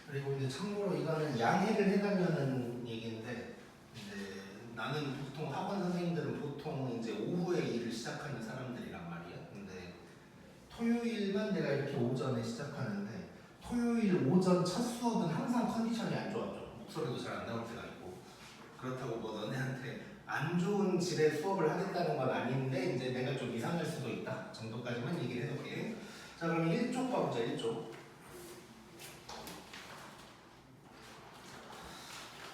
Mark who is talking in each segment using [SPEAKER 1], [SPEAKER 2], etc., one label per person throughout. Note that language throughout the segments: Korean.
[SPEAKER 1] 그리고 이제 참고로 이거는 양해를 해달라는 얘기인데, 이제 나는 보통 학원 선생님들은 보통 이제 오후에 일을 시작하는 사람들이란 말이야. 근데 토요일만 내가 이렇게 오전에 시작하는데, 토요일 오전 첫 수업은 항상 컨디션이 안 좋았죠. 목소리도 잘 안 나올 때가 있고. 그렇다고 뭐 너네한테 안 좋은 질의 수업을 하겠다는 건 아닌데, 이제 내가 좀 이상할 수도 있다 정도까지만 얘기를 해볼게. 자, 그럼 1쪽 봐보자. 1쪽.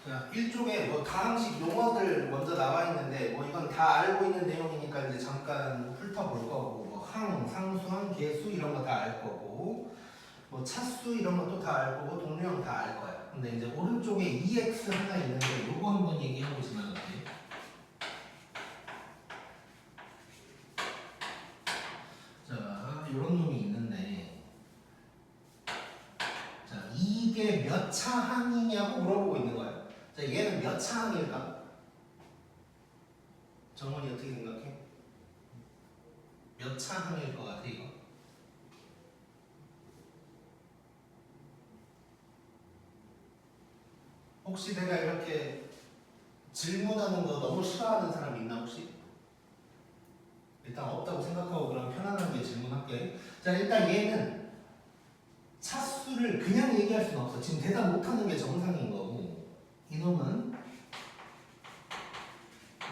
[SPEAKER 1] 자, 1쪽에 뭐 다항식 용어들 먼저 나와 있는데, 뭐 이건 다 알고 있는 내용이니까 이제 잠깐 훑어볼 거고, 뭐 항, 상수항, 계수 이런 거 다 알 거고, 뭐 차수 이런 것도 다 알 거고, 동류형 다 알 거야. 근데 이제 오른쪽에 EX 하나 있는데, 요거 한번 얘기해 보시면 어때? 자, 요런 놈이 있는데, 자, 이게 몇 차 항이냐고 물어보고 있는 거야. 자, 얘는 몇 차 항일까? 정원이 어떻게 생각해? 몇 차 항일 것 같아, 이거? 혹시 내가 이렇게 질문하는 거 너무 싫어하는 사람 있나, 혹시? 일단 없다고 생각하고 그럼 편안하게 질문할게. 자, 일단 얘는 차수를 그냥 얘기할 수는 없어. 지금 대답 못하는 게 정상인 거고, 이놈은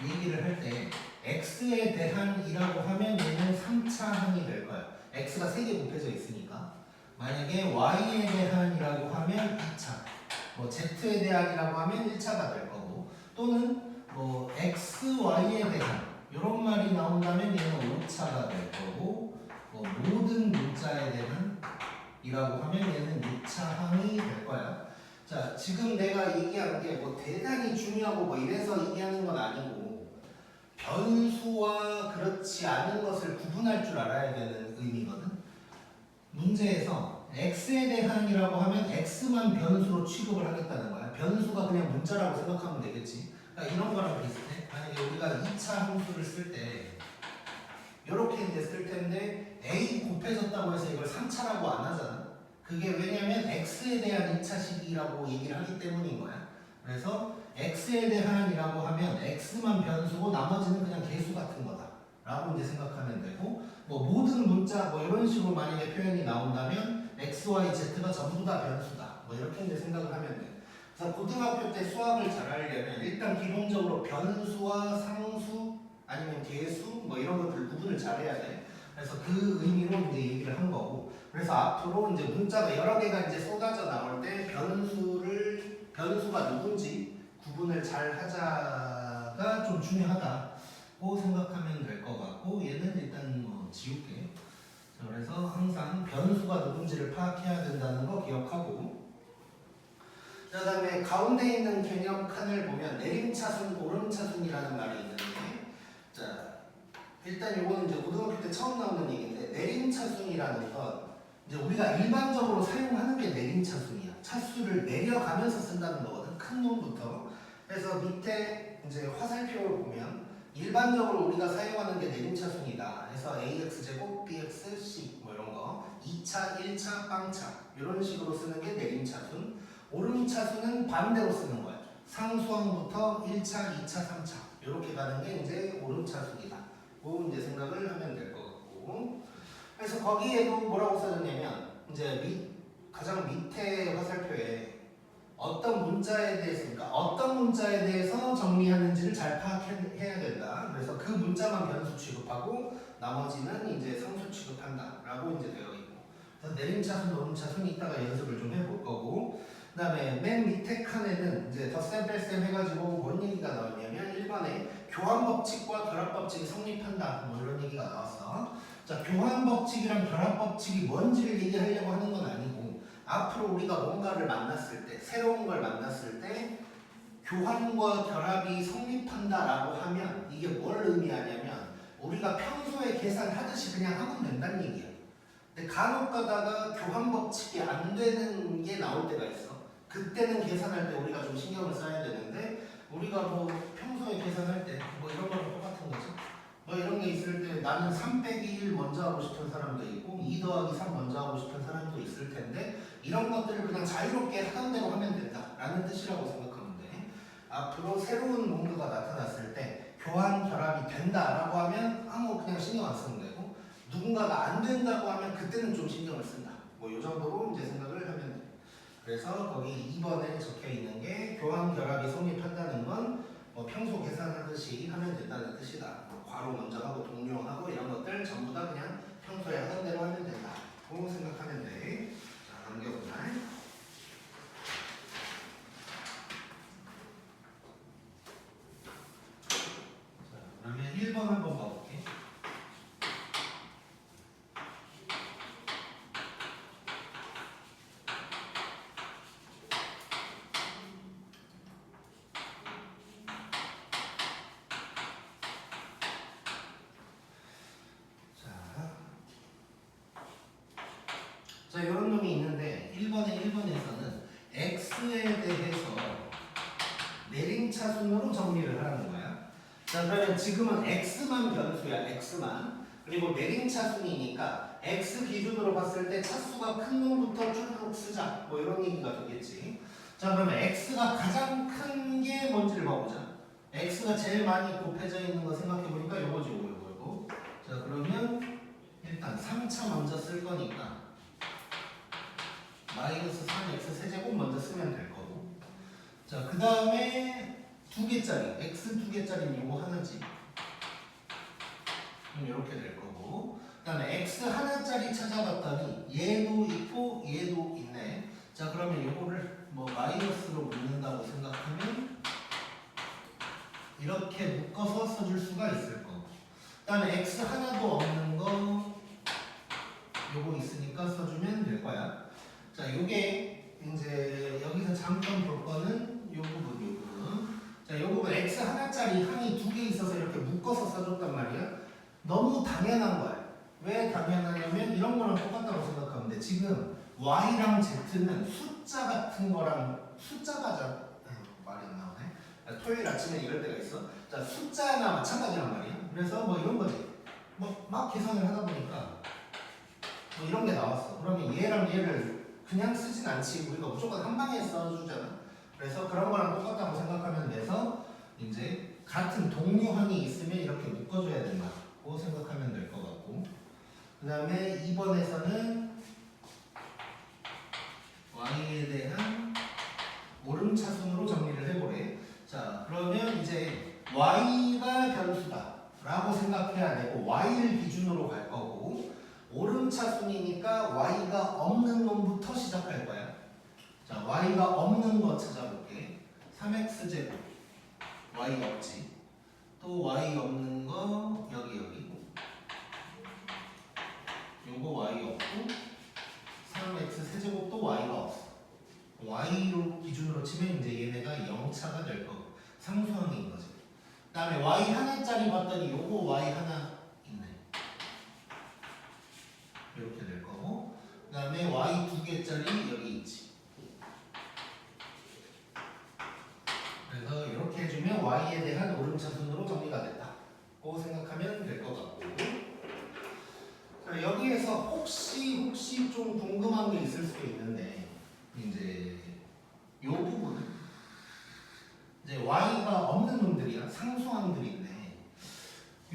[SPEAKER 1] 얘기를 할 때 x에 대한이라고 하면 얘는 3차 항이 될 거야. x가 3개 곱해져 있으니까. 만약에 y에 대한이라고 하면 2차, 뭐 z에 대한이라고 하면 1차가 될 거고, 또는 뭐 x, y에 대한 이런 말이 나온다면 얘는 5차가 될 거고, 뭐 모든 문자에 대한 이라고 하면 얘는 6차 항이 될 거야. 자, 지금 내가 얘기한 게 뭐 대단히 중요하고 뭐 이래서 얘기하는 건 아니고, 변수와 그렇지 않은 것을 구분할 줄 알아야 되는 의미거든. 문제에서 x에 대한이라고 하면 x만 변수로 취급을 하겠다는 거야. 변수가 그냥 문자라고 생각하면 되겠지. 그러니까 이런 거랑 비슷해. 만약에 우리가 2차 함수를 쓸 때 이렇게 이제 쓸 텐데 a 곱해졌다고 해서 이걸 3차라고 안 하잖아. 그게 왜냐면 x에 대한 2차식이라고 얘기를 하기 때문인 거야. 그래서 x에 대한이라고 하면 x만 변수고 나머지는 그냥 계수 같은 거다 라고 이제 생각하면 되고, 뭐 모든 문자 뭐 이런 식으로 만약에 표현이 나온다면 x, y, z가 전부 다 변수다 뭐 이렇게 이제 생각을 하면 돼. 그래서 고등학교 때 수학을 잘 하려면 일단 기본적으로 변수와 상수 아니면 계수 뭐 이런 것들 구분을 잘 해야 돼. 그래서 그 의미로 이제 얘기를 한 거고, 그래서 앞으로 이제 문자가 여러 개가 이제 쏟아져 나올 때 변수가 누군지 구분을 잘 하자가 좀 중요하다고 생각하면 될 것 같고, 얘는 일단 뭐 지울게. 자, 그래서 항상 변수가 누군지를 파악해야 된다는 거 기억하고, 자, 그다음에 가운데 있는 개념 칸을 보면 내림차순, 오름차순이라는 말이 있는데, 자, 일단 이거는 이제 고등학교 때 처음 나오는 얘기인데, 내림차순이라는 건 이제 우리가 일반적으로 사용하는 게 내림차순이야. 차수를 내려가면서 쓴다는 거거든. 큰 놈부터. 그래서 밑에 이제 화살표를 보면 일반적으로 우리가 사용하는 게 내림차순이다. 해서 AX제곱, BXC 뭐 이런 거 2차, 1차, 빵차 이런 식으로 쓰는 게 내림차순. 오름차순은 반대로 쓰는 거야. 상수항부터 1차, 2차, 3차 이렇게 가는 게 이제 오름차순이다. 그 이제 생각을 하면 될 것 같고, 그래서 거기에도 뭐라고 써졌냐면 이제 가장 밑에 화살표에 어떤 문자에 대해서, 그러니까 어떤 문자에 대해서 정리하는지를 잘 파악해야 된다. 그래서 그 문자만 변수 취급하고 나머지는 이제 상수 취급한다라고 이제 되어 있고, 그래서 내림차순, 오름차순 이따가 연습을 좀 해볼 거고, 그다음에 맨 밑에 칸에는 이제 덧셈 뺄셈 해가지고 뭔 얘기가 나왔냐면 1번에 교환법칙과 결합법칙이 성립한다 뭐 이런 얘기가 나왔어. 자, 교환법칙이랑 결합법칙이 뭔지를 얘기하려고 하는 건 아니고, 앞으로 우리가 뭔가를 만났을 때, 새로운 걸 만났을 때 교환과 결합이 성립한다라고 하면 이게 뭘 의미하냐면 우리가 평소에 계산하듯이 그냥 하면 된다는 얘기야. 근데 간혹 가다가 교환법칙이 안 되는 게 나올 때가 있어. 그때는 계산할 때 우리가 좀 신경을 써야 되는데, 우리가 뭐 평소에 계산할 때 뭐 이런 거랑 똑같은 거지. 뭐 이런 게 있을 때 나는 3 빼기 1 먼저 하고 싶은 사람도 있고 2 더하기 3 먼저 하고 싶은 사람도 있을 텐데, 이런 것들을 그냥 자유롭게 하던 대로 하면 된다라는 뜻이라고 생각하면 돼. 앞으로 새로운 뭔가가 나타났을 때 교환 결합이 된다라고 하면 아무 그냥 신경 안 쓰면 되고 누군가가 안 된다고 하면 그때는 좀 신경을 쓴다. 뭐 이 정도로 이제 생각을 하면 돼. 그래서 거기 2번에 적혀 있는 게 교환 결합이 성립한다는 건 뭐 평소 계산하듯이 하면 된다는 뜻이다. 뭐 괄호 먼저 하고 동료하고 이런 것들 전부 다 그냥 평소에 하던 대로 하면 된다. 고 생각하면 돼. 자, 넘겨보자. 자, 그러면 1번 한번 봐볼게. 자, 이런 놈이 있는데 1번에서는 x에 대해서 내림차순으로 정리를 하는 거야. 자, 그러면 지금은 x만 변수야. x만. 그리고 내림차순이니까 x 기준으로 봤을 때 차수가 큰 놈부터 쭉 쓰자. 뭐 이런 얘기가 되겠지. 자, 그러면 x가 가장 큰 게 뭔지를 봐보자. x가 제일 많이 곱해져 있는 거 생각해보니까 요거지, 요거. 자, 그러면 일단 3차 먼저 쓸 거니까 마이너스 3x 세제곱 먼저 쓰면 될 거고. 자, 그 다음에 두 개짜리, x 두 개짜리는 요거 하나지. 그럼 이렇게 될 거고. 그 다음에 x 하나짜리 찾아봤더니 얘도 있고 얘도 있네. 자, 그러면 요거를 뭐 마이너스로 묶는다고 생각하면 이렇게 묶어서 써줄 수가 있을 거고. 그 다음에 x 하나도 없는 거 요거 있으니까 써주면 될 거야. 자, 요게 이제 여기서 잠깐 볼 거는 요 부분. 자, 요 부분 x 하나짜리 항이 두 개 있어서 이렇게 묶어서 써줬단 말이야. 너무 당연한 거야. 왜 당연하냐면 이런 거랑 똑같다고 생각하면 돼. 지금 y랑 z는 숫자 같은 거랑 숫자가 말이 안 나오네. 토요일 아침에 이럴 때가 있어. 자, 숫자나 마찬가지란 말이야. 그래서 뭐 이런 거지. 뭐 막 계산을 하다 보니까 뭐 이런 게 나왔어. 그러면 얘랑 얘를 그냥 쓰진 않지. 우리가 무조건 한 방에 써주잖아. 그래서 그런 거랑 똑같다고 생각하면 돼서 이제 같은 동류항이 있으면 이렇게 묶어줘야 된다고 생각하면 될 것 같고. 그 다음에 2번에서는 y에 대한 오름차순으로 정리를 해보래. 자, 그러면 이제 y가 변수다 라고 생각해야 되고 y를 기준으로 갈 거고, 오름차순이니까 y가 없는 놈부터 시작할 거야. 자, y가 없는 거 찾아볼게. 3x제곱 y 없지. 또 y 없는 거 여기 요거 y 없고 3x 세제곱도 y가 없어. y로 기준으로 치면 이제 얘네가 0차가 될 거고 상수항인 거지. 그 다음에 y 하나짜리 봤더니 요거 y 하나 있네. 이렇게 될 거고, 그 다음에 y 두 개짜리 여기 있지. 그래서 이렇게 해주면 y에 대한 오름차순으로 정리가 됐다고 생각하면 될 것 같고. 자, 여기에서 혹시 좀 궁금한 게 있을 수도 있는데, 이제 요 부분 이제 y가 없는 놈들이야. 상수항들인데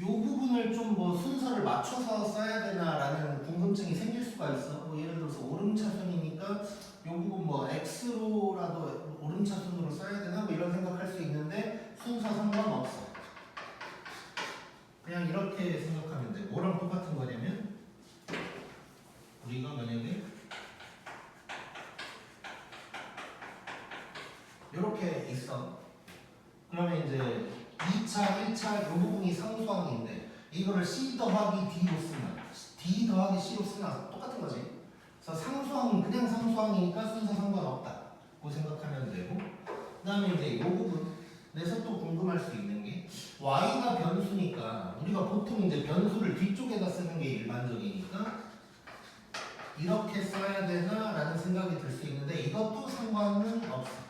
[SPEAKER 1] 요 부분을 좀 뭐 순서를 맞춰서 써야 되나라는 궁금증이 생길 수가 있어. 뭐 예를 들어서 오름차순이니까 요 부분 뭐 x로라도 오름차순으로 써야 되나 뭐 이런 생각할 수 있는데 순서 상관없어. 그냥 이렇게 생각하면 돼. 뭐랑 똑같은 거냐면 우리가 만약에 이렇게 있어. 그러면 이제 2차, 1차 이 부분이 상수항인데 이거를 C 더하기 D로 쓰면 D 더하기 C로 쓰면 똑같은 거지. 그래서 상수항은 그냥 상수항이니까 순서 상관없다고 생각하면 되고, 그 다음에 이제 이 부분에서 또 궁금할 수 있는 게 Y가 변수니까 우리가 보통 이제 변수를 뒤쪽에다 쓰는 게 일반적이니까 이렇게 써야 되나 라는 생각이 들 수 있는데 이것도 상관은 없어.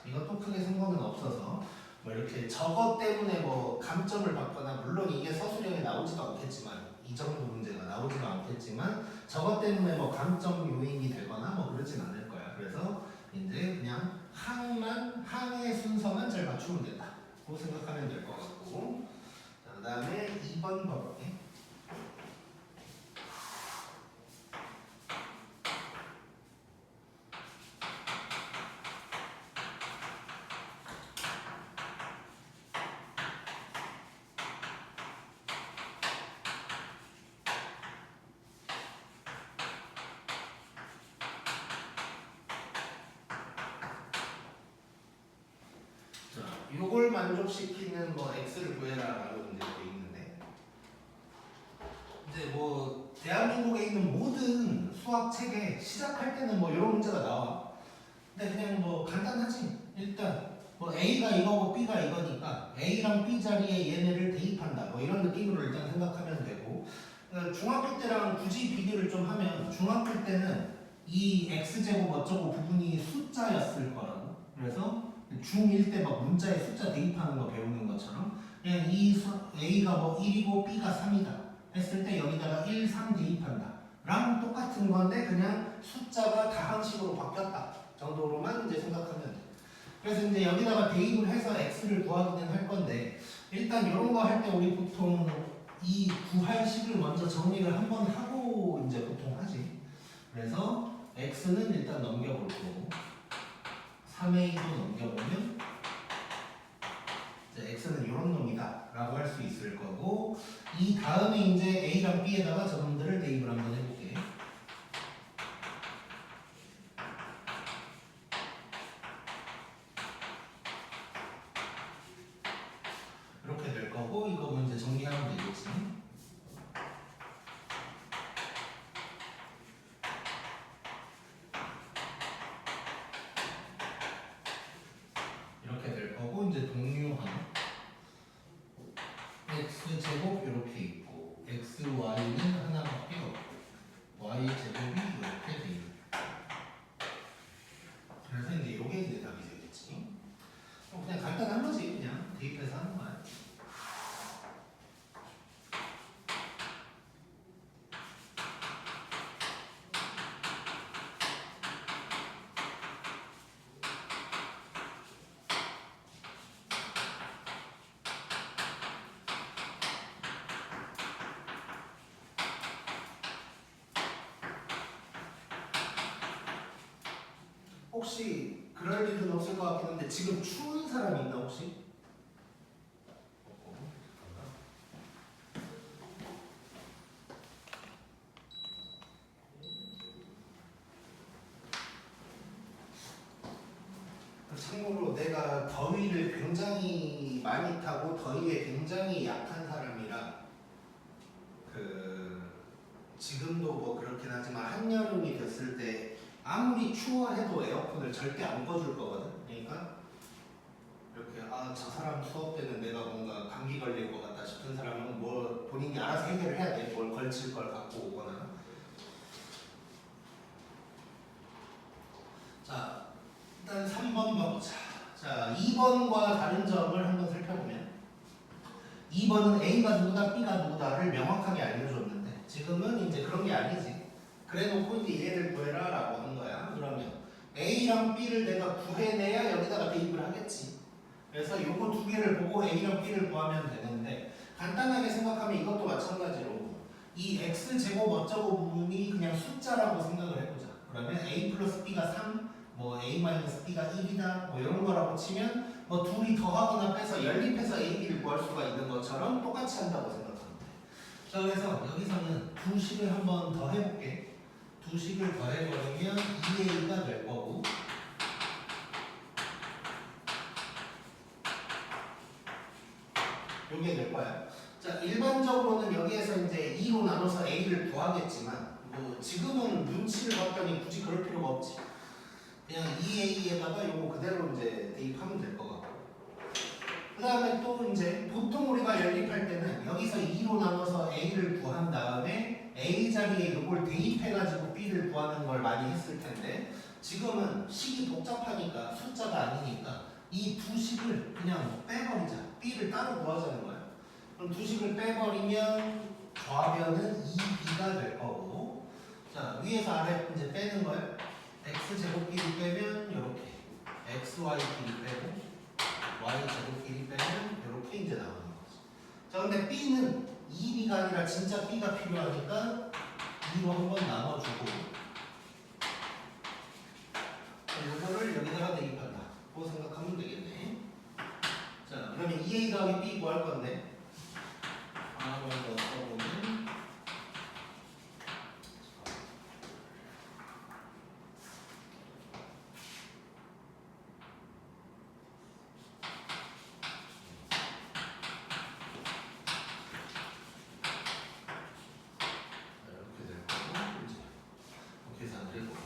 [SPEAKER 1] 이것도 크게 상관은 없어서 뭐 이렇게 저것 때문에 뭐 감점을 받거나 물론 이게 서술형에 나오지도 않겠지만 이 정도 문제가 나오지도 않겠지만 저것 때문에 뭐 감점 요인이 되거나 뭐 그러진 않을 거야. 그래서 이제 그냥 항의 순서만 잘 맞추면 된다. 고 생각하면 될 것 같고 그 다음에 2번 봐볼게. 자, 요걸 만족시키는 뭐 x를 구해라라고 이제 돼 있는데 이제 뭐 대한민국에 있는 모든 수학 책에 시작할 때는 뭐 이런 문제가 나와. 근데 그냥 뭐 간단하지. 일단 뭐 A가 이거고 B가 이거니까 A랑 B 자리에 얘네를 대입한다. 뭐 이런 느낌으로 일단 생각하면 되고 중학교 때랑 굳이 비교를 좀 하면 중학교 때는 이 x제곱 어쩌고 부분이 숫자였을 거라고. 그래서 중1 때 막 문자에 숫자 대입하는 거 배우는 것처럼 그냥 A가 뭐 1이고 B가 3이다 했을 때 여기다가 1, 3 대입한다 랑 똑같은 건데 그냥 숫자가 다항식으로 바뀌었다 정도로만 이제 생각하면 돼. 그래서 이제 여기다가 대입을 해서 x를 구하기는 할 건데 일단 이런 거 할 때 우리 보통 이 구할 식을 먼저 정리를 한번 하고 이제 보통 하지. 그래서 x는 일단 넘겨볼 거고 3a도 넘겨보면 이제 x는 이런 놈이다 라고 할 수 있을 거고 이 다음에 이제 a랑 b에다가 저놈들을 대입을 한번 해볼게. 이렇게 될 거고 이거 문제 정리하면 되겠지. 이렇게 될 거고 이제 동류항 x제곱 이렇게 있고 xy는 하나밖에 없고 y제곱이 이렇게 돼 있는. 그래서 이제 요게 이제 답이 되겠지. 그냥 간단한 거지. 그냥 대입해서 하는 거야. 혹시 그럴 일은 없을 것 같긴 한데 지금 추운 사람 있나 혹시? 참고로 내가 더위를 굉장히 많이 타고 더위에 굉장히 약한 사람이라 그 지금도 뭐 그렇긴 하지만 한여름이 됐을 때 아무리 추워해도 에어컨을 절대 안 꺼줄 거거든. 그러니까 이렇게 아 저 사람 수업 때는 내가 뭔가 감기 걸릴 것 같다 싶은 사람은 뭐 본인이 알아서 해결을 해야 돼. 뭘 걸칠 걸 갖고 오거나. 자 일단 3번 봐보자. 자 2번과 다른 점을 한번 살펴보면 2번은 A가 누구다 B가 누구다를 명확하게 알려줬는데 지금은 이제 그런 게 아니지. 그래 놓고 이제 얘를 구해라 라고 한 거야. 그러면 A랑 B를 내가 구해내야 여기다가 대입을 하겠지. 그래서 요거 두 개를 보고 A랑 B를 구하면 되는데 간단하게 생각하면 이것도 마찬가지로 이 X제곱 어쩌고 부분이 그냥 숫자라고 생각을 해보자. 그러면 A 플러스 B가 3, 뭐 A 마이너스 B가 1이다 뭐 이런 거라고 치면 뭐 둘이 더하거나 빼서 연립해서 A, B를 구할 수가 있는 것처럼 똑같이 한다고 생각하면 돼. 자 그래서 여기서는 두 식을 한번 더 해볼게. 두 식을 더 해버리면 2A가 될 거고 요게 될 거야. 자 일반적으로는 여기에서 이제 2로 나눠서 A를 구하겠지만 뭐 지금은 눈치를 봤더니 굳이 그럴 필요가 없지. 그냥 2A에다가 요거 그대로 이제 대입하면 될 것 같고 그 다음에 또 이제 보통 우리가 연립할 때는 여기서 2로 나눠서 A를 구한 다음에 A 자리에 이걸 대입해가지고 B를 구하는 걸 많이 했을 텐데 지금은 식이 복잡하니까 숫자가 아니니까 이 두 식을 그냥 빼버리자. b를 따로 구하자는 거야. 그럼 두 식을 빼버리면 좌변은 2b가 될 거고, 자 위에서 아래 이제 빼는 거야. x 제곱끼리 빼면 이렇게 xy끼리 빼고 y 제곱끼리 빼면 이렇게 이제 나오는 거지. 자 근데 b는 2b가 아니라 진짜 b가 필요하니까 2로 한번 나눠주고, 이거를 여기다가 대입한다 고 생각하면 되겠네. 자 그러면 2a 더하기 b 구할 건데 하나 더 써보면 이렇게 될 거고, 이제 계산을 해보자.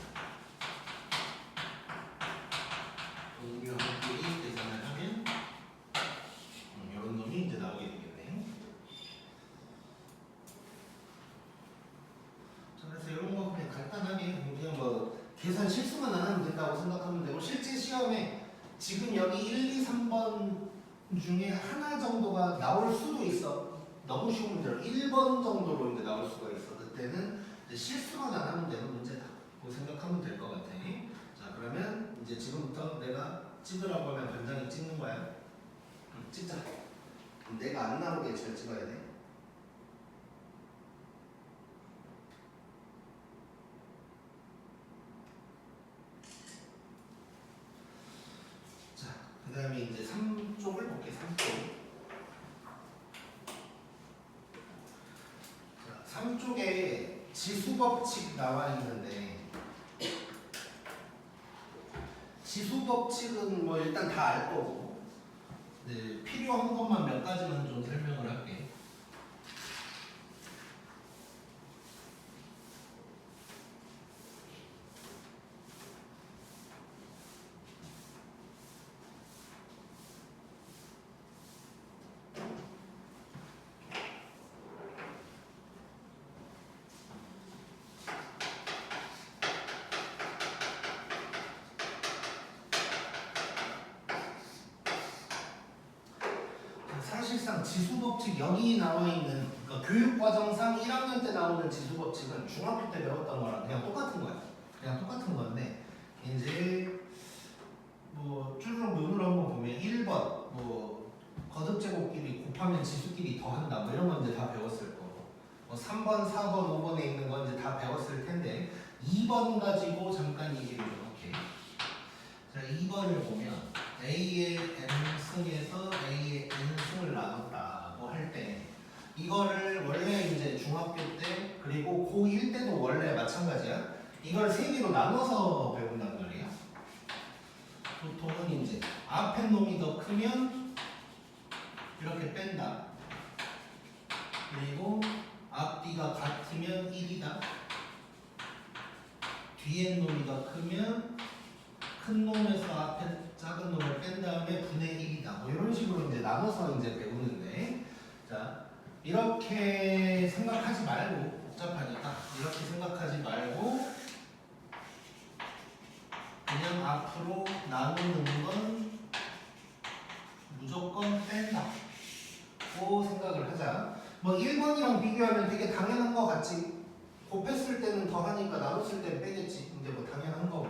[SPEAKER 1] 동류함끼리 계산을 하면 이런 놈이 이제 나오게 되겠네. 자, 그래서 이런 거 그냥 간단하게 그냥 뭐 계산 실수만 안 하면 된다고 생각하면 되고, 실제 시험에 지금 여기 1, 2, 3번 중에 하나 정도가 나올 수도 있어. 너무 쉬운 문제로 1번 정도로 이제 나올 수가 있어. 그때는 이제 실수만 안 하면 되는 문제다 고 생각하면 될 것 같아. 자 그러면 이제 지금부터 내가 찍으라고 하면 변장이 찍는 거야. 찍자. 내가 안 나오게 잘 찍어야 돼. 자, 그 다음에 이제 3쪽을 볼게. 3쪽. 자, 3쪽에 지수법칙 나와 있는데, 지수법칙은 뭐 일단 다 알 거고, 네, 필요한 것만 몇 가지만 좀 설명을 할게. 사실상 지수법칙 여기 나와 있는, 그러니까 교육과정상 1학년 때 나오는 지수법칙은 중학교 때 배웠던 거랑 그냥 똑같은 거야. 그냥 똑같은 건데, 이제 뭐 쭈르륵 눈으로 한번 보면 1번 뭐 거듭제곱끼리 곱하면 지수끼리 더한다 뭐 이런 건 이제 다 배웠을 거고, 뭐 3번, 4번, 5번에 있는 건 이제 다 배웠을 텐데, 2번 가지고 잠깐 얘기를 좀 할게. 자, 2번을 보면 A의 n승에서 A의 n승을 나눴다고 할 때, 이거를 원래 이제 중학교 때 그리고 고1 때도 원래 마찬가지야. 이걸 세 개로 나눠서 배운단 말이야. 보통은 이제 앞에 놈이 더 크면 이렇게 뺀다. 그리고 앞뒤가 같으면 1이다. 뒤에 놈이 더 크면 큰 놈에서 앞에 작은 놈을 뺀 다음에 분의 1이다. 뭐 이런 식으로 이제 나눠서 이제 배우는데, 자 이렇게 생각하지 말고, 복잡하니까 이렇게 생각하지 말고 그냥 앞으로 나누는 건 무조건 뺀다고 생각을 하자. 뭐 1번이랑 비교하면 되게 당연한 거 같지. 곱했을 때는 더하니까 나눴을 때는 빼겠지. 근데 뭐 당연한 거고.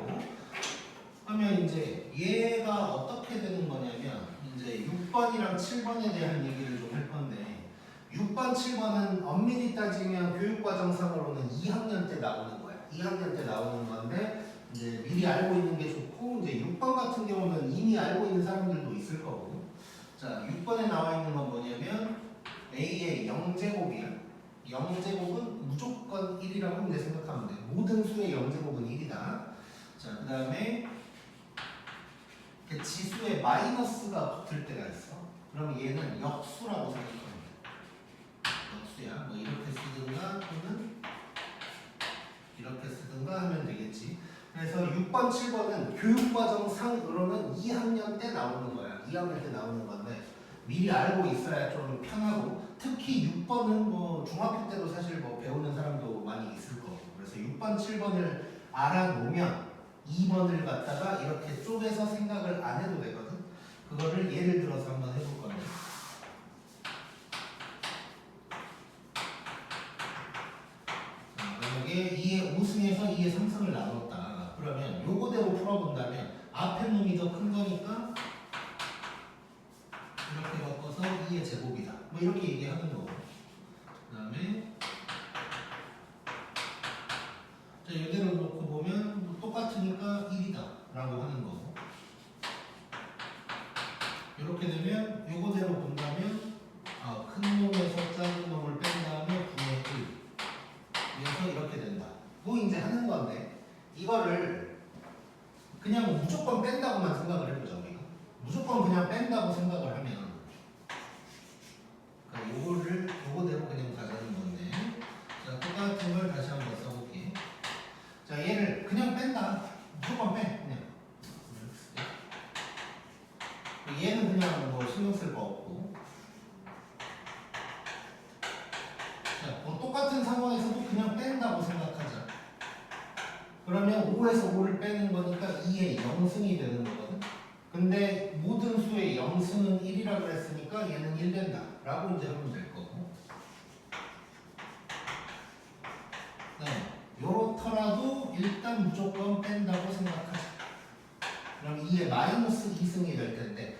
[SPEAKER 1] 하면 이제 얘가 어떻게 되는 거냐면, 이제 6번이랑 7번에 대한 얘기를 좀 할 건데, 6번, 7번은 엄밀히 따지면 교육과정상으로는 2학년 때 나오는 거야. 2학년 때 나오는 건데, 이제 미리 알고 있는 게 좋고, 이제 6번 같은 경우는 이미 알고 있는 사람들도 있을 거고. 자, 6번에 나와 있는 건 뭐냐면 A의 0제곱이야. 0제곱은 무조건 1이라고 이제 생각하면 돼. 모든 수의 0제곱은 1이다. 자, 그 다음에 지수에 마이너스가 붙을 때가 있어. 그럼 얘는 역수라고 생각하면 돼. 역수야. 뭐 이렇게 쓰든가 또는 이렇게 쓰든가 하면 되겠지. 그래서 6번, 7번은 교육과정상으로는 2학년 때 나오는 거야. 2학년 때 나오는 건데 미리 알고 있어야 좀 편하고, 특히 6번은 뭐 중학교 때도 사실 뭐 배우는 사람도 많이 있을 거고, 그래서 6번, 7번을 알아놓으면 2번을 갖다가 이렇게 쪼개서 생각을 안 해도 되거든. 그거를 예를 들어서 한번 해볼 건데. 만약에 2의 우승에서 2의 상승을 나눴다. 그러면 요거대로 풀어본다면 앞에 놈이 더 큰 거니까 이렇게 바꿔서 2의 제곱이다. 뭐 이렇게 얘기하는 거고. 그 다음에 자 이대로 놓고 보면 뭐 똑같으니까 1이다 라고 하는 거고. 이렇게 되면 요거대로 본다면 큰 놈에서 작은 놈을 뺀 다음에 9의 1 그래서 이렇게 된다. 뭐 이제 하는 건데 이거를 그냥 무조건 뺀다고만 생각을 해보자 우리가. 무조건 그냥 뺀다고 생각을 하면 그러니까 요거대로 그냥 가자는 건데. 자 똑같은 걸 다시 한번 써볼게. 자 얘를 그냥 뺀다. 무조건 빼 그냥. 얘는 그냥 뭐 신경 쓸 거 없고. 자, 뭐 똑같은 상황에서도 그냥 뺀다고 생각하자. 그러면 5에서 5를 빼는 거니까 2의 0승이 되는 거거든. 근데 모든 수의 0승은 1이라 그랬으니까 얘는 1 된다 라고 이제 하면 될 거고. 요렇더라도 일단 무조건 뺀다고 생각하자. 그럼 2의 마이너스 2승이 될 텐데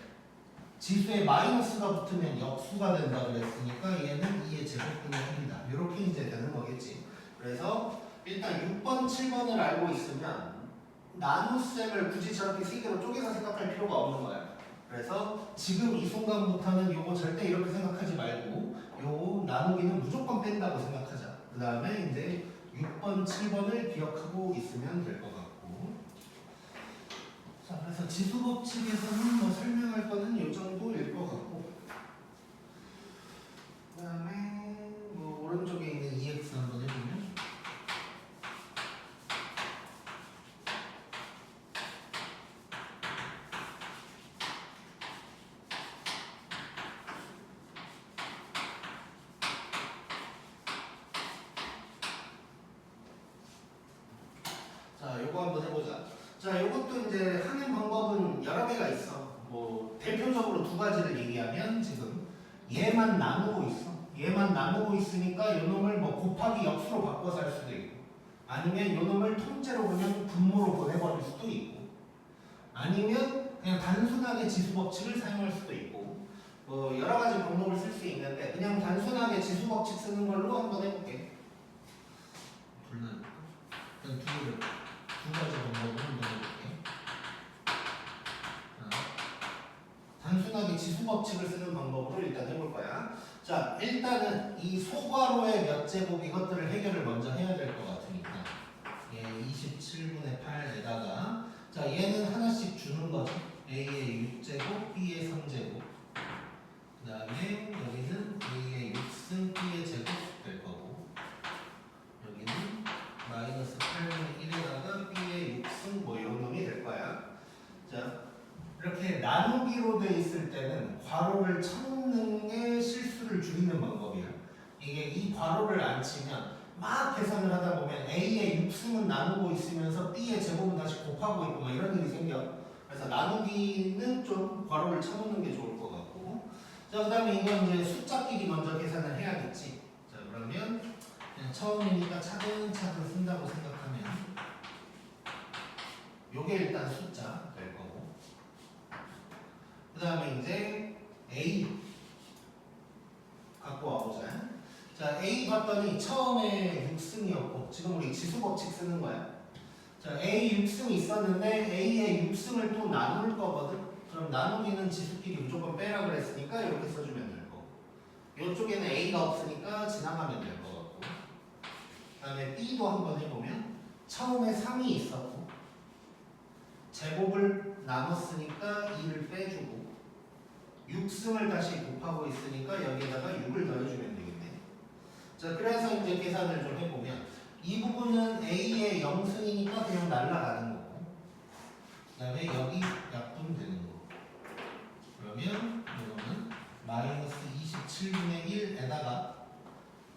[SPEAKER 1] 지수에 마이너스가 붙으면 역수가 된다 그랬으니까 얘는 2의 제곱분의 1이다. 이렇게 이제 되는 거겠지. 그래서 일단 6번, 7번을 알고 있으면 나눗셈을 굳이 저렇게 세 개로 쪼개서 생각할 필요가 없는 거야. 그래서 지금 이 순간부터는 요거 절대 이렇게 생각하지 말고 요 나누기는 무조건 뺀다고 생각하자. 그 다음에 이제 6번, 7번을 기억하고 있으면 될 것 같고. 자, 그래서 지수법칙에서는 뭐 설명할 거는 이 정도일 것 같고. 그 다음에 뭐 오른쪽에 있는 EX 한번 해보면. 자, 요거 한번 해보자. 자, 요것도 이제 하는 방법은 여러 개가 있어. 뭐 대표적으로 두 가지를 얘기하면 지금 얘만 나누고 있어. 얘만 나누고 있으니까 요 놈을 뭐 곱하기 역수로 바꿔서 할 수도 있고, 아니면 요 놈을 통째로 그냥 분모로 보내버릴 수도 있고, 아니면 그냥 단순하게 지수법칙을 사용할 수도 있고, 뭐 여러 가지 방법을 쓸 수 있는데 그냥 단순하게 지수법칙 쓰는 걸로 한번 해볼게. 불난 일단 두 가지 방법을 한번 해볼게. 단순하게 지수법칙을 쓰는 방법으로 일단 해볼 거야. 자, 일단은 이 소괄호의 몇 제곱 이것들을 해결을 먼저 해야 될 것 같으니까 얘 27분의 8에다가 자 얘는 하나씩 주는 거죠. A의 6제곱, B의 3제곱, 그 다음에 여기는 A의 6승, B의 제곱 될 거고, 여기는 마이너스 8분의 1에다가 B의 6승 뭐 이런 놈이 될 거야. 자, 이렇게 나누기로 돼 있을 때는 괄호를 쳐놓는 게 실수를 줄이는 방법이야. 이게 이 괄호를 안 치면 막 계산을 하다 보면 A의 6승은 나누고 있으면서 B의 제곱은 다시 곱하고 있고 막 이런 일이 생겨. 그래서 나누기는 좀 괄호를 쳐놓는 게 좋을 것 같고. 자, 그 다음에 이건 이제 숫자끼리 먼저 계산을 해야겠지. 자, 그러면 그냥 처음이니까 차근차근 쓴다고 생각하면 요게 일단 숫자 될 거고, 그 다음에 이제 A 갖고 와보자. 자, A 봤더니 처음에 6승이었고 지금 우리 지수법칙 쓰는 거야. 자, A 6승이 있었는데 A의 6승을 또 나눌 거거든. 그럼 나누기는 지수끼리 무조건 빼라 그랬으니까 이렇게 써주면 될 거고, 이쪽에는 A가 없으니까 지나가면 될 거 같고, 그 다음에 B도 한번 해보면 처음에 3이 있었고 제곱을 나눴으니까 2를 빼주고 6승을 다시 곱하고 있으니까 여기에다가 6을 더해주면 되겠네. 자, 그래서 이제 계산을 좀 해보면 이 부분은 A의 0승이니까 그냥 날라가는 거고, 그 다음에 여기 약분 되는 거고, 그러면 이거는 마이너스 27분의 1에다가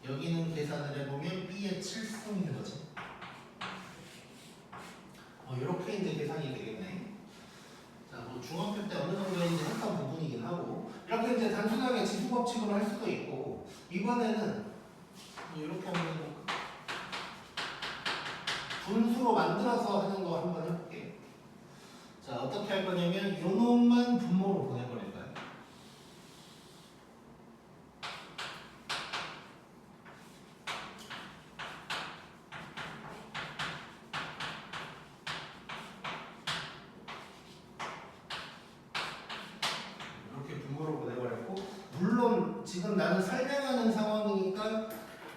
[SPEAKER 1] 여기는 계산을 해보면 B의 7승인 거지. 이렇게 이제 계산이 되겠네. 자, 뭐 중학교 때 어느 정도인지 했던 부분이긴 하고 이렇게 이제 단순하게 지수 법칙으로 할 수도 있고 이번에는 뭐 이렇게 하면 분수로 만들어서 하는 거 한번 해볼게요. 자, 어떻게 할 거냐면 요 놈만 분모로 보내버릴 거예요. 이렇게 분모로 보내버렸고 물론 지금 나는 설명하는 상황이니까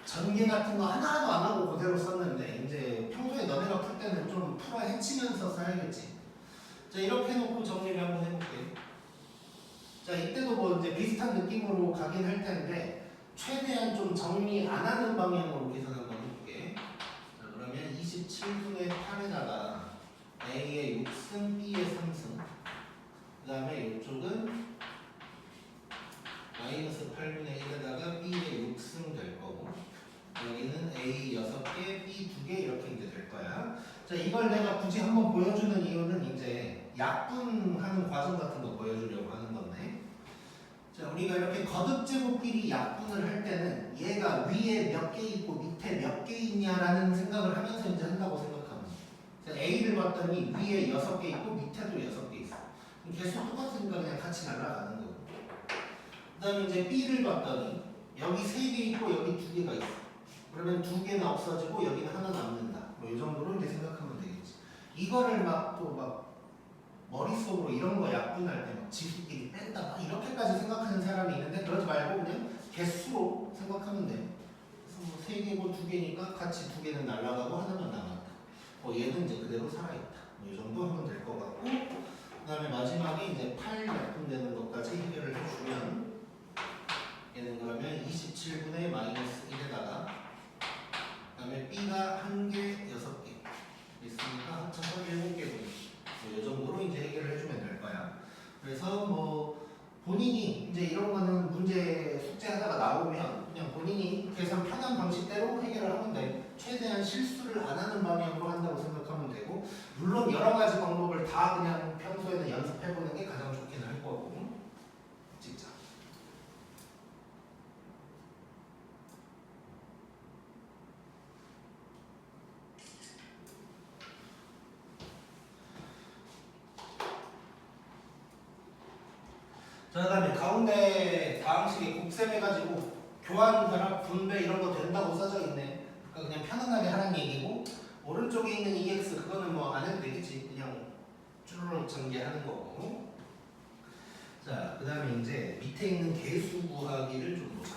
[SPEAKER 1] 전개 같은 거 하나도 안 하고 그대로 썼는데 이제 평소에 너네가 풀 때는 좀 풀어 헤치면서 써야겠지. 자, 이렇게 해놓고 정리를 한번 해볼게요. 자, 이때도 뭐 이제 비슷한 느낌으로 가긴 할 텐데 최대한 좀 정리 안 하는 방향으로 계산 한번 해볼게. 자, 그러면 27분의 8에다가 A의 6승, B의 3승 그 다음에 이쪽은 마이너스 8분의 1에다가 B의 6승 될 거고 여기는 A 6개, B 2개 이렇게 이제 될 거야. 자, 이걸 내가 굳이 한번 보여주는 이유는 이제 약분하는 과정 같은 거 보여주려고 하는 건데 자, 우리가 이렇게 거듭제곱끼리 약분을 할 때는 얘가 위에 몇 개 있고 밑에 몇 개 있냐라는 생각을 하면서 이제 한다고 생각하면 자, A를 봤더니 위에 6개 있고 밑에도 6개 있어. 개수 똑같으니까 그냥 같이 날아가는 거고 그 다음에 이제 B를 봤더니 여기 3개 있고 여기 2개가 있어. 그러면 2개는 없어지고 여기는 하나 남는다. 뭐 이 정도로 이제 생각하면 되겠지. 이거를 막 또 막 머릿속으로 이런 거 약분할 때 막 지수끼리 뺀다 막 이렇게까지 생각하는 사람이 있는데 그러지 말고 그냥 개수로 생각하면 돼. 그래서 뭐 3개고 2개니까 같이 2개는 날아가고 하나만 남았다. 얘는 이제 그대로 살아있다. 뭐 이 정도 하면 될 것 같고 그 다음에 마지막에 이제 8 약분되는 것까지 해결을 해주면 얘는 그러면 27분의 마이너스 1에다가 그 다음에 B가 1개, 6개 있으니까 합쳐서 7개 분이 이 정도로 이제 해결을 해주면 될 거야. 그래서 뭐 본인이 이제 이런 거는 문제 숙제하다가 나오면 그냥 본인이 계산 편한 방식대로 해결을 하면 돼. 최대한 실수를 안 하는 방향으로 한다고 생각하면 되고 물론 여러 가지 방법을 다 그냥 평소에는 연습해보는 게 가장 좋긴 할 거고 진짜. 자, 그 다음에 가운데 다항식에 곱셈해가지고 교환, 결합, 분배 이런 거 된다고 써져 있네. 그러니까 그냥 편안하게 하라는 얘기고 오른쪽에 있는 EX 그거는 뭐 안 해도 되겠지. 그냥 쭈르륵 전개하는 거고. 자, 그 다음에 이제 밑에 있는 개수 구하기를 좀 보자.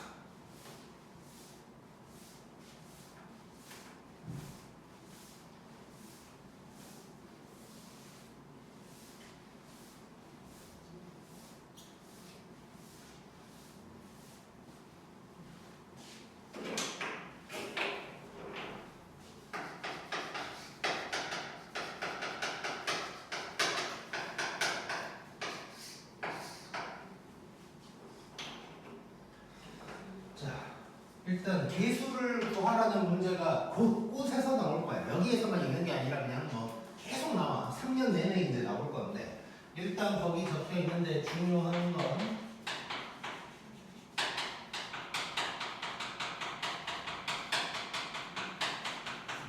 [SPEAKER 1] 일단 개수를 구하라는 문제가 곳곳에서 나올 거야. 여기에서만 있는 게 아니라 그냥 뭐 계속 나와. 3년 내내 이제 나올 건데 일단 거기 적혀 있는데 중요한 건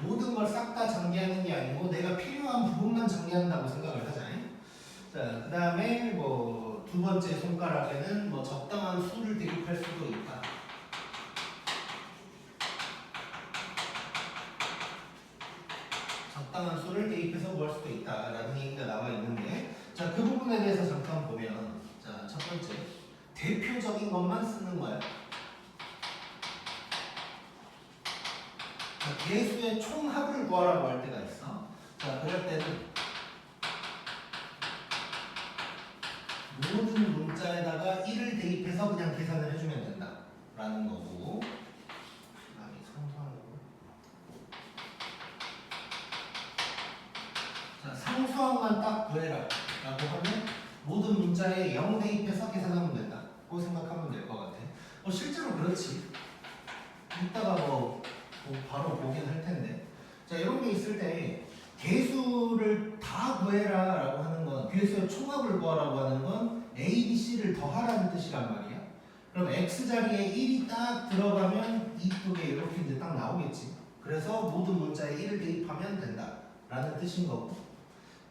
[SPEAKER 1] 모든 걸 싹 다 전개하는 게 아니고 내가 필요한 부분만 전개한다고 생각을 하잖아요. 자, 그 다음에 뭐 두 번째 손가락에는 뭐 적당한 수를 대입할 수도 있다. 적당한 수를 대입해서 구할 수도 있다라는 얘기가 나와 있는데 자, 그 부분에 대해서 잠깐 보면 자, 첫 번째 대표적인 것만 쓰는 거야. 자, 개수의 총합을 구하라고 할 때가 있어. 자, 그럴 때는 모든 문자에다가 1을 대입해서 그냥 계산을 해주면 된다라는 거고 그다음에 상수항만 딱 구해라 라고 하면 모든 문자에 0 대입해서 계산하면 된다고 생각하면 될 것 같아. 실제로 그렇지. 이따가 뭐 바로 보긴 할 텐데 자, 이런 게 있을 때 개수를 다 구해라 라고 하는 건 괴수의 총합을 구하라고 하는 건 A, B, C를 더하라는 뜻이란 말이야. 그럼 X 자리에 1이 딱 들어가면 이쁘게 이렇게 이제 딱 나오겠지. 그래서 모든 문자에 1을 대입하면 된다 라는 뜻인 거고,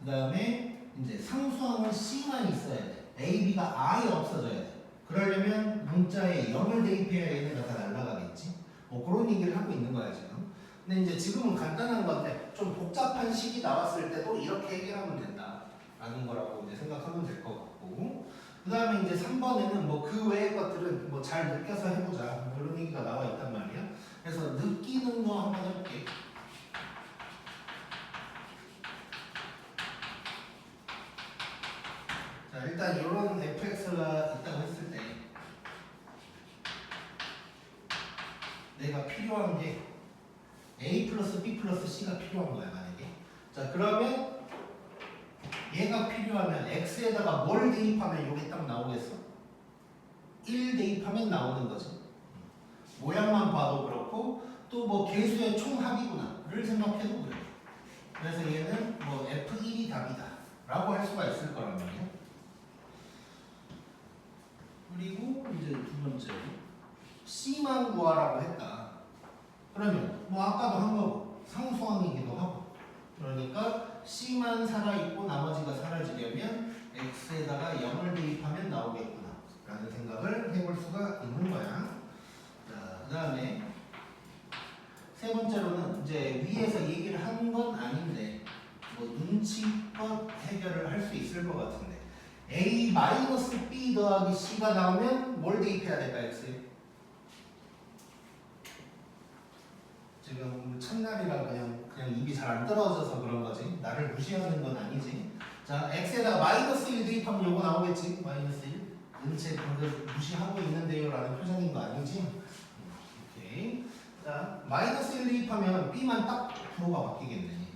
[SPEAKER 1] 그 다음에 이제 상수항은 C만 있어야 돼. A, B가 아예 없어져야 돼. 그러려면 문자에 0을 대입해야 얘네가 다 날아가겠지. 뭐 그런 얘기를 하고 있는 거야 지금. 근데 이제 지금은 간단한 건데 좀 복잡한 식이 나왔을 때도 이렇게 해결하면 된다 라는 거라고 이제 생각하면 될 것 같고, 그 다음에 이제 3번에는 뭐 그 외의 것들은 뭐 잘 느껴서 해보자 뭐 이런 얘기가 나와 있단 말이야. 그래서 느끼는 거 한번 해볼게. 자, 일단 이런 fx가 있다고 했을 때 내가 필요한 게 a 플러스 b 플러스 c가 필요한 거야 만약에. 자, 그러면 얘가 필요하면 x에다가 뭘 대입하면 이게 딱 나오겠어? 1 대입하면 나오는 거지. 모양만 봐도 그렇고 또 뭐 개수의 총합이구나를 생각해도 그래. 그래서 얘는 뭐 F1이 답이다 라고 할 수가 있을 거란 말이야. 그리고 이제 두 번째로 C만 구하라고 했다. 그러면 뭐 아까도 한 거고 상수항이기도 하고, 그러니까 C만 살아있고 나머지가 사라지려면 X에다가 0을 대입하면 나오겠구나 라는 생각을 해볼 수가 있는 거야. 자, 그 다음에 세 번째로는 이제 위에서 얘기를 한 건 아닌데 뭐 눈치껏 해결을 할 수 있을 것 같은데, A-B 더하기 C가 나오면 뭘 대입해야 될까 X에? 지금 첫날이라 그냥 입이 잘 안 떨어져서 그런 거지. 나를 무시하는 건 아니지. 자, X에다가 마이너스 1 대입하면 요거 나오겠지. 마이너스 1. 은채 방금 무시하고 있는데요 라는 표정인 거 아니지? 오케이. 자, 마이너스 1 대입하면 B만 딱 부호가 바뀌겠네.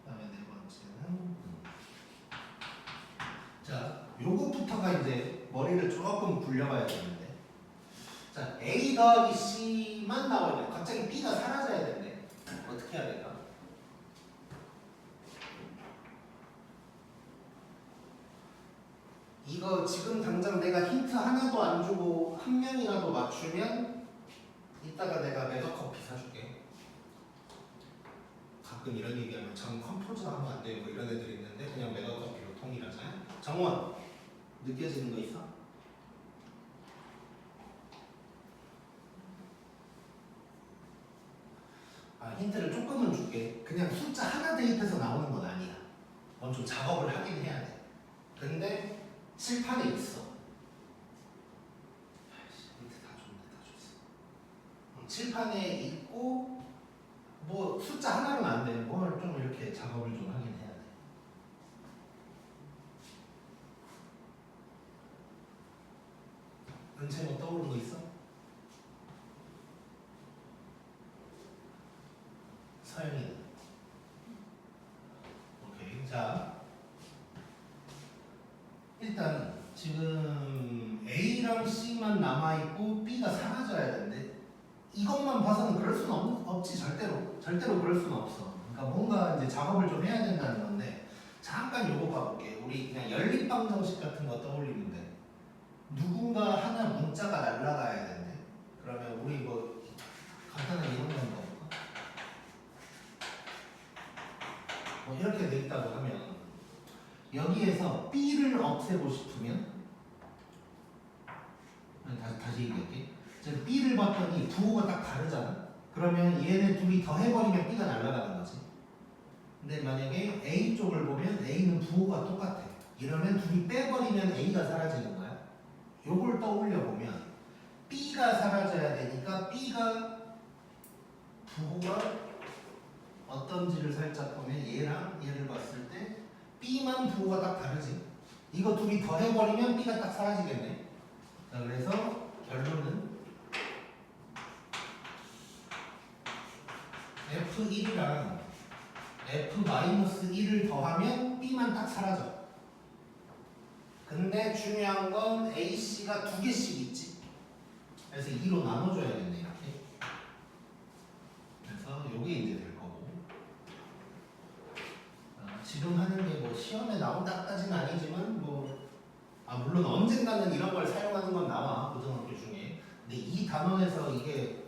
[SPEAKER 1] 그 다음에 네 번째는 자, 요것부터가 이제 머리를 조금 굴려봐야 되는데, 자, A 더하기 C만 나와야 돼. 갑자기 B가 사라져야 되는데 어떻게 해야 될까? 이거 지금 당장 내가 힌트 하나도 안 주고 한 명이라도 맞추면 이따가 내가 메가커피 사줄게. 가끔 이런 얘기하면 전 컴포즈 하면 안 돼요 뭐 이런 애들 있는데 그냥 메가커피로 통일하자. 정원 느껴지는 거 있어? 아, 힌트를 조금은 줄게. 그냥 숫자 하나 대입해서 나오는 건 아니야. 뭔 좀 작업을 하긴 해야 돼. 근데 칠판에 있어. 힌트 다 줬네, 다 줬어. 칠판에 있고 뭐 숫자 하나로는 안 돼. 뭘 좀 이렇게 작업을 좀 하긴 해야 돼. 은채 뭐 떠오르는 거 있어? 서영이는? 오케이. 자, 일단 지금 A랑 C만 남아있고 B가 사라져야 되는데 이것만 봐서는 그럴 수는 없지. 절대로 그럴 수는 없어. 그러니까 뭔가 이제 작업을 좀 해야 된다는 건데, 잠깐 요거 봐볼게. 우리 그냥 연립방정식 같은 거 떠올리면 돼. 누군가 하나 문자가 날라가야 되는데, 그러면 우리 뭐 간단하게 이런 거 한번 볼까? 뭐 이렇게 돼 있다고 하면 여기에서 B를 없애고 싶으면 다시 얘기할게. 제가 B를 봤더니 부호가 딱 다르잖아. 그러면 얘네 둘이 더해버리면 B가 날아가는 거지. 근데 만약에 A 쪽을 보면 A는 부호가 똑같아. 이러면 둘이 빼버리면 A가 사라지는 거야. 요걸 떠올려 보면 B가 사라져야 되니까 B가 부호가 어떤지를 살짝 보면 얘랑 얘를 봤을 때 B만 부호가 딱 다르지. 이거 둘이 더해버리면 B가 딱 사라지겠네. 자, 그래서 결론은 F1이랑 F-1을 더하면 B만 딱 사라져. 근데 중요한 건 AC가 두 개씩 있지. 그래서 2로 나눠줘야겠네 이렇게. 그래서 요게 이제 될 거고. 언젠가는 이런 걸 사용하는 건 나와 고등학교 중에. 근데 이 단원에서 이게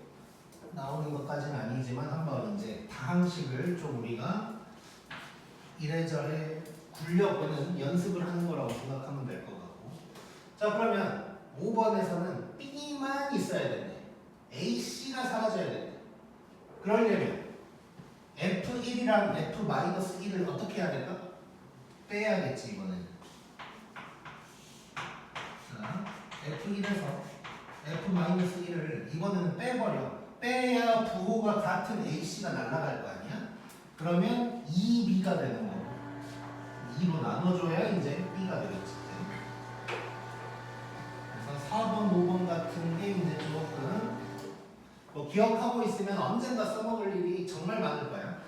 [SPEAKER 1] 나오는 것까지는 아니지만 한번 이제 다항식을 좀 우리가 이래저래 굴려보는 연습을 하는 거라고 생각하면 될 것 같고. 자, 그러면 5번에서는 B만 있어야 된대. AC가 사라져야 된대. 그러려면 F1이랑 F-1을 어떻게 해야 될까? 빼야겠지 이번에는. 자, F1에서 F-1을 이번에는 빼버려. 빼야 부호가 같은 AC가 날아갈 거 아니야? 그러면 2B가 되는 거고 2로 나눠줘야 이제 B가 되겠지. 그래서 4번, 5번 같은 게 이제 조금 뭐 기억하고 있으면 언젠가 써먹을 일이 정말 많을 거야.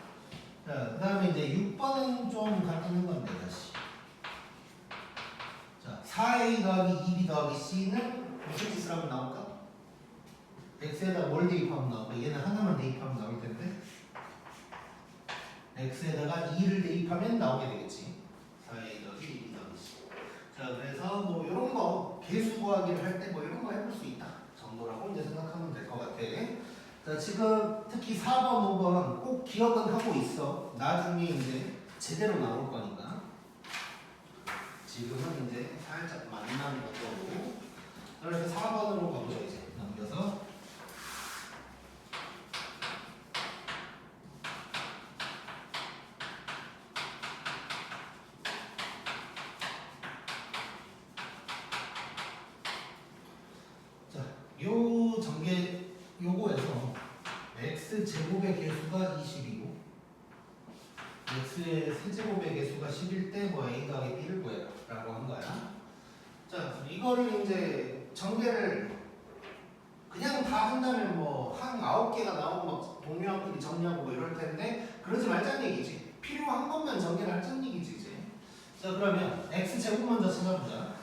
[SPEAKER 1] 자, 그 다음에 이제 6번은 좀 가르치는 건데 다시. 자, 4A 더하기 2B 더하기 C는 무슨 짓을 하면 나올까? X에다 뭘 대입하면 나올까? 얘는 하나만 대입하면 나올 텐데 X에다가 2를 대입하면 나오게 되겠지. 4A 더하기 2B 더하기 C. 자, 그래서 뭐 이런 거 개수 구하기를 할 때 뭐 이런 거 해볼 수 있다 정도라고 이제 생각하면 될 것 같아. 자, 지금 특히 4번, 5번 꼭 기억은 하고 있어. 나중에 이제 제대로 나올 거니까. 지금은 이제 살짝 만나는 것으로. 그래서 4번으로 가보죠. 이제 넘겨서. 자, 요 전개 요거에서 x제곱의 개수가 20이고 x의 세제곱의 개수가 10일 때 뭐 a 더하기 b를 구해라 라고 한 거야. 자, 이거를 이제 전개를 그냥 다 한다면 뭐 한 9개가 나오고 막 동료학끼리 정리하고 뭐 이럴 텐데 그러지 말자는 얘기지. 필요한 것만 전개를 하자는 얘기지 이제. 자, 그러면 x제곱 먼저 찾아보자.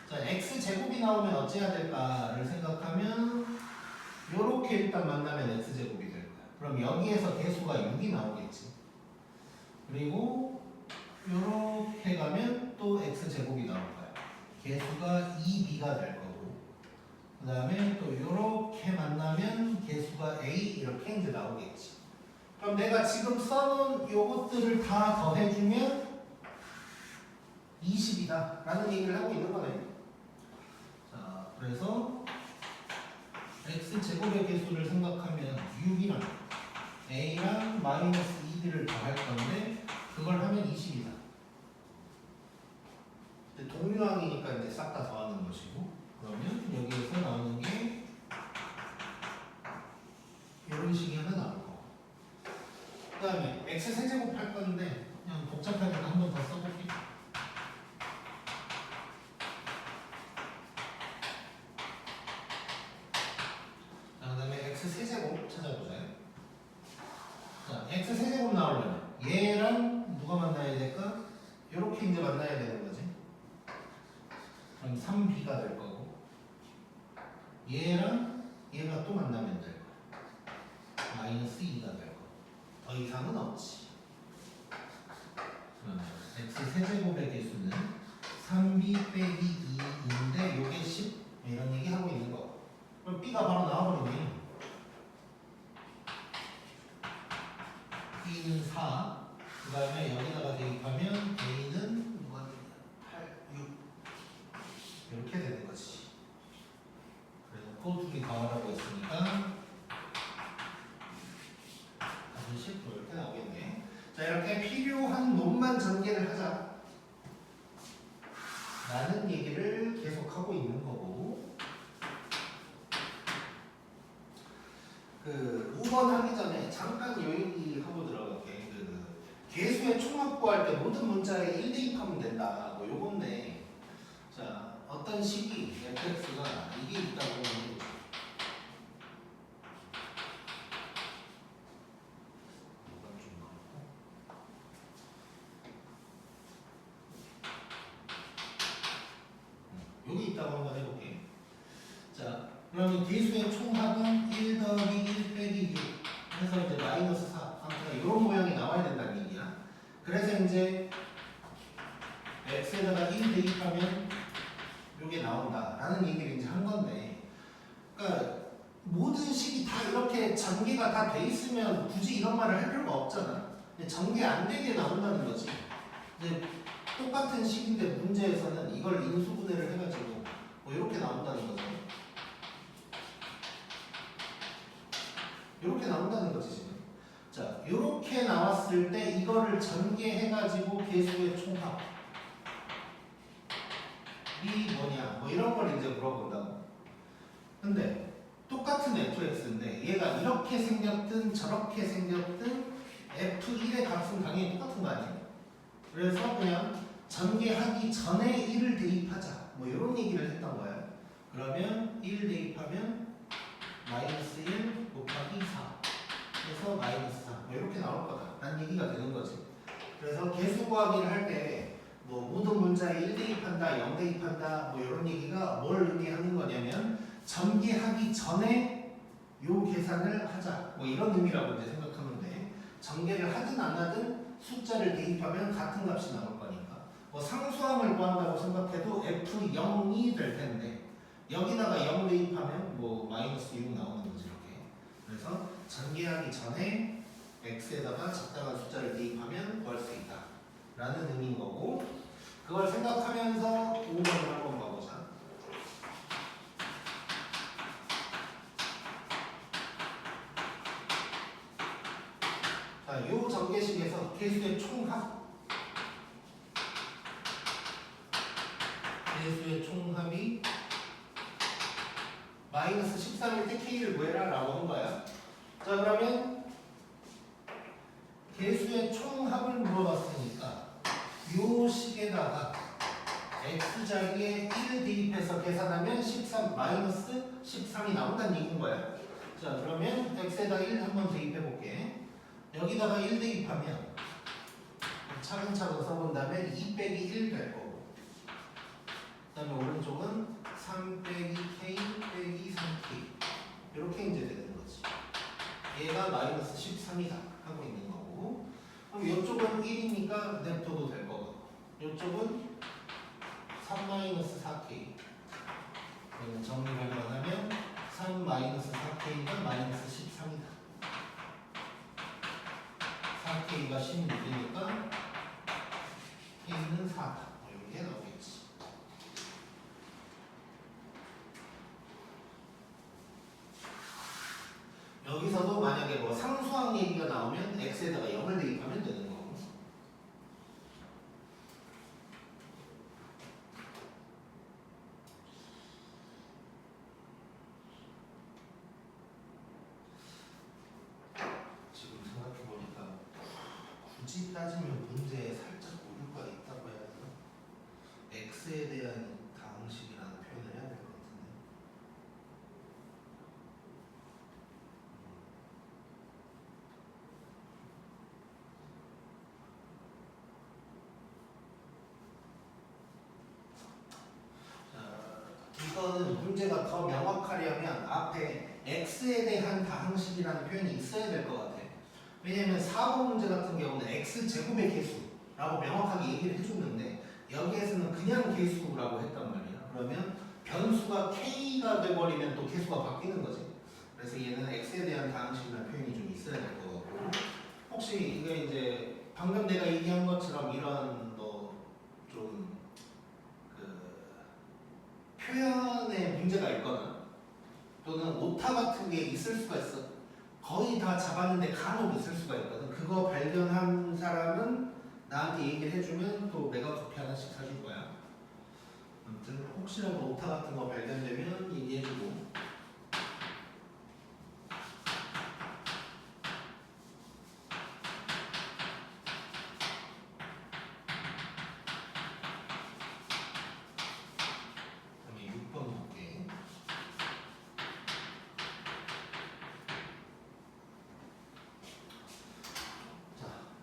[SPEAKER 1] 자, x제곱이 나오면 어찌해야 될까를 생각하면 요렇게 일단 만나면 x제곱이 될 거야. 그럼 여기에서 개수가 6이 나오겠지. 그리고 요렇게 가면 또 x제곱이 나올 거야. 개수가 2b가 될 거고. 그 다음에 또 요렇게 만나면 개수가 a 이렇게 이제 나오겠지. 그럼 내가 지금 써놓은 요것들을 다 더해주면 20이다 라는 얘기를 하고 있는 거네. 자, 그래서 x제곱의 개수를 생각하면 6이랑 a랑 마이너스 2b를 더할 건데 그걸 하면 20이다. 동류항이니까 이제 싹 다 더하는 것이고, 그러면 여기에서 나오는 게 이런 식이 하나 나올 거고. 그 다음에 x 세제곱 할 건데 그냥 복잡하니까 한 번 더 써볼게. 자, 그 다음에 x 세제곱 찾아보자. 자, x 세제곱 나오려면 얘랑 누가 만나야 될까? 이렇게 이제 만나야 되는 거지. 그럼 3b가 될 거고, 얘랑 얘가 또 만나면 될 거야. 마이너스 2가 될 거고. 더 이상은 없지. 그러면 x 세제곱의 개수는 3b 빼기 2인데 요게 10 이런 얘기 하고 있는 거. 그럼 b가 바로 나와버리네. b는 4. 그 다음에 여기다가 대입하면 a는 8, 6 이렇게 되는 거지. 그래서 코2개 더하라고 했으니까 10 이렇게 나오겠네. 자, 이렇게 필요한 놈만 전개를 하자 라는 얘기를 계속 하고 있는 거고, 그 5번 하기 전에 잠깐 요 얘기 하고 들어갈게. 그 개수의 총합 구할 때 모든 문자에 1 대입하면 된다. 뭐 요건데, 자, 어떤 식이 fx가 이게 있다고 하는 거죠. 여기 있다고 한번 해볼게. 자, 그러면 개수의 총합은 1 더하기 1 빼기 6 해서 이제 마이너스 4. 아무튼 이런 모양이 나와야 된다는 얘기야. 그래서 이제 x에다가 1 대입하면 요게 나온다라는 얘기를 이제 한 건데, 그러니까 모든 식이 다 이렇게 전개가 다 돼 있으면 굳이 이런 말을 할 필요가 없잖아. 근데 전개 안 되게 나온다는 거지. 이제 똑같은 식인데 문제에서는 이걸 인수분해를 해가지고 뭐 이렇게 나온다는 거죠. 이렇게 나온다는 거지 지금. 자, 이렇게 나왔을 때 이거를 전개해가지고 개수의 총합이 뭐냐, 뭐 이런 걸 이제 물어본다고. 근데 똑같은 fx인데 얘가 이렇게 생겼든 저렇게 생겼든 f1의 값은 당연히 똑같은 거 아니에요? 그래서 그냥 전개하기 전에 1을 대입하자, 뭐 이런 얘기를 했던 거예요. 그러면 1 대입하면 마이너스 1 곱하기 4 그래서 마이너스 4 뭐 이렇게 나올 거다 라는 얘기가 되는 거지. 그래서 계수 구하기를 할 때 뭐 모든 문자에 1 대입한다 0 대입한다 뭐 이런 얘기가 뭘 의미하는 거냐면 전개하기 전에 요 계산을 하자 뭐 이런 의미라고 이제 생각하면 돼. 전개를 하든 안 하든 숫자를 대입하면 같은 값이 나올 거니까 뭐 상수함을 구한다고 생각해도 F0이 될 텐데 여기다가 0 대입하면 뭐 마이너스 6 나오는 거지 이렇게. 그래서 전개하기 전에 x에다가 적당한 숫자를 대입하면 구할 수 있다 라는 의미인 거고, 그걸 생각하면서 5번을 한번 봐보자. 자, 요 전개식에서 개수의 총합이 마이너스 13일 때 k를 구해라 라고 한 거야. 자, 그러면 개수의 총합을 물어봤으니까 요 식에다가 x자리에 1 대입해서 계산하면 13 마이너스 13이 나온다는 얘기인 거야. 자, 그러면 x에다가 1 한번 대입해 볼게. 여기다가 1 대입하면 차근차근 써본다면 2 빼기 1 될 거고, 그 다음에 오른쪽은 3 빼기 k 빼기 3k 이렇게 이제 되는 거지. 얘가 마이너스 13이다 하고 있는 거고, 그럼 이쪽은 1이니까 냅둬도 될 거고, 이쪽은 3 마이너스 4k 그러면 정리를 하면 3 마이너스 4k가 마이너스 13이다. 4k가 16이니까 k는 4다. 이렇게 나오겠지. 여기서도 만약에 뭐 상수항 얘기가 나오면 x에다가 0을 대입하면 되는 거고. 지금 생각해보니까 굳이 따지면 문제에 살짝 오류가 있다고 해야 되나? x에 대한 다항식이라는 표현을 해야 될 것 같은데. 이거는 문제가 더 명확하려면 앞에 x에 대한 다항식이라는 표현이 있어야 될 것 같아. 왜냐면 4번 문제 같은 경우는 x제곱의 개수라고 명확하게 얘기를 해줬는데 여기에서는 그냥 개수라고 했단 말이야. 그러면 변수가 k가 돼버리면 또 개수가 바뀌는 거지. 그래서 얘는 x에 대한 다항식이라는 표현이 좀 있어야 될 것 같고, 혹시 이게 이제 방금 내가 얘기한 것처럼 이런 뭐좀 표현에 문제가 있거나 또는 오타 같은 게 있을 수가 있어. 거의 다 잡았는데 간혹 있을 수가 있거든. 그거 발견한 사람은 나한테 얘기를 해주면 또 내가 커피 하나씩 사줄 거야. 아무튼 혹시라도 오타 같은 거 발견되면 얘기해주고. 그다음에 6번 볼게.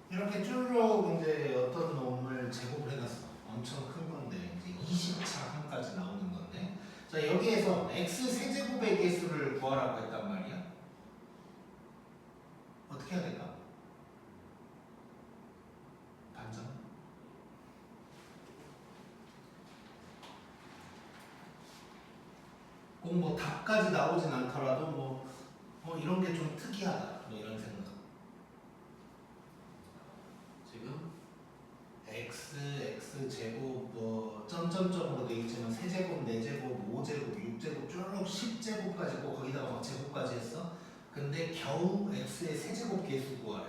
[SPEAKER 1] 이렇게 쭈르륵 이제 어떤 놈을 제곱을 해놨어. 엄청 큰 건데 이제 20차 항까지 나오는 건데, 자 여기에서 x 세제곱의 개수를 구하라고 했단 말이야. 어떻게 해야 될까? 반전. 꼭 뭐 답까지 나오진 않더라도 뭐 이런 게 좀 특이하다 뭐 이런 생각. 지금 x 제곱 뭐 점점점으로 돼 있지만 세제곱, 네제곱, 5제곱, 6제곱 쭉 10제곱까지 고 거기다가 막 제곱까지 했어. 근데 겨우 x의 세제곱 계수 구하래.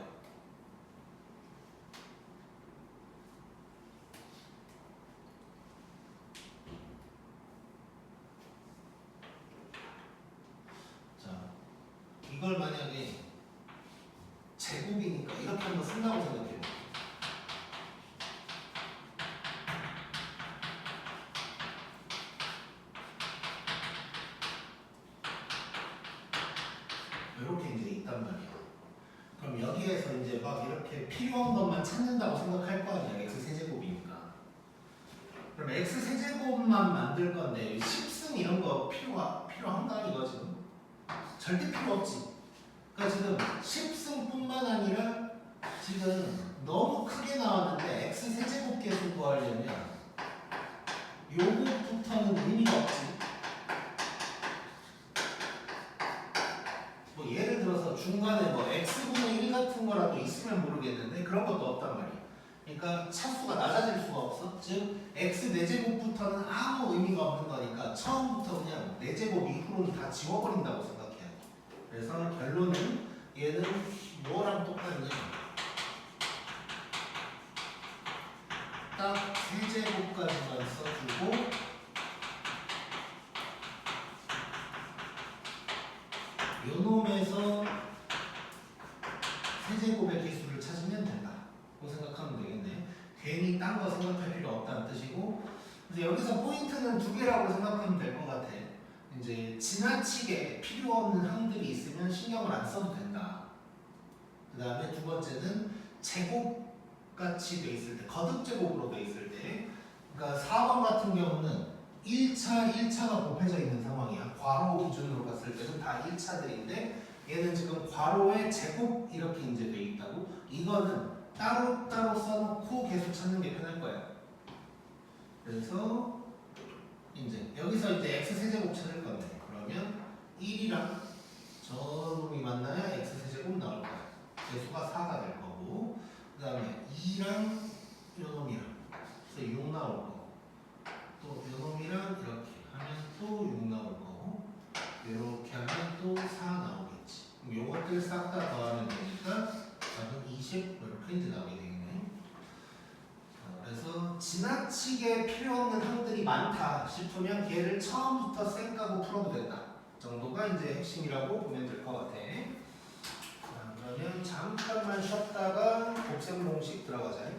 [SPEAKER 1] 자, 이걸 만약에 제곱이니까 이렇게 한번 쓴다고 생각해요. 이렇게 이제 있단 말이야. 그럼 여기에서 이제 막 이렇게 필요한 것만 찾는다고 생각할 거 아니야. x 세제곱이니까. 그럼 x 세제곱만 만들 건데 10승 이런 거 필요한가 이거 지금? 절대 필요 없지. 그러니까 지금 10승뿐만 아니라 지금 너무 크게 나왔는데 x 세제곱 계수 구하려면 요거부터는 의미가 없지. 뭐 예를 들어서 중간에 뭐 x분의 1 같은 거라도 있으면 모르겠는데 그런 것도 없단 말이야. 그러니까 차수가 낮아질 수가 없어. 즉 x 4제곱부터는 아무 의미가 없는 거니까 처음부터 그냥 4제곱 이후로는 다 지워버린다고 생각해야 돼. 그래서 결론은 얘는 뭐랑 똑같냐, 딱 3제곱까지만 써주고 요 놈에서 세제곱의 개수를 찾으면 된다고 생각하면 되겠네. 괜히 딴 거 생각할 필요 없다는 뜻이고, 그래서 여기서 포인트는 2개라고 생각하면 될 것 같아. 이제 지나치게 필요 없는 항들이 있으면 신경을 안 써도 된다. 그 다음에 두 번째는 제곱같이 돼 있을 때, 거듭제곱으로 돼 있을 때, 그러니까 4번 같은 경우는 1차가 곱해져 있는 상황이야. 괄호 기준으로 봤을 때는 다 1차들인데 얘는 지금 괄호에 제곱 이렇게 이제 돼 있다고. 이거는 따로따로 써놓고 계속 찾는 게 편할 거야. 그래서 이제 여기서 이제 x 세제곱 찾을 건데 그러면 1이랑 저 놈이 만나야 x 세제곱 나올 거야. 개수가 4가 될 거고, 그 다음에 2랑 요 놈이랑 그래서 6 나올 거고, 또 요놈이랑 이렇게 하면 또 6 나올 거고, 이렇게 하면 또 4 나오겠지. 그럼 요것들 싹 다 더하면 되니까 답은 20 이렇게 이제 나오게 되겠네. 그래서 지나치게 필요 없는 항들이 많다 싶으면 걔를 처음부터 쌩 까고 풀어도 된다 정도가 이제 핵심이라고 보면 될 것 같아. 자, 그러면 잠깐만 쉬었다가 곱셈 공식 들어가자.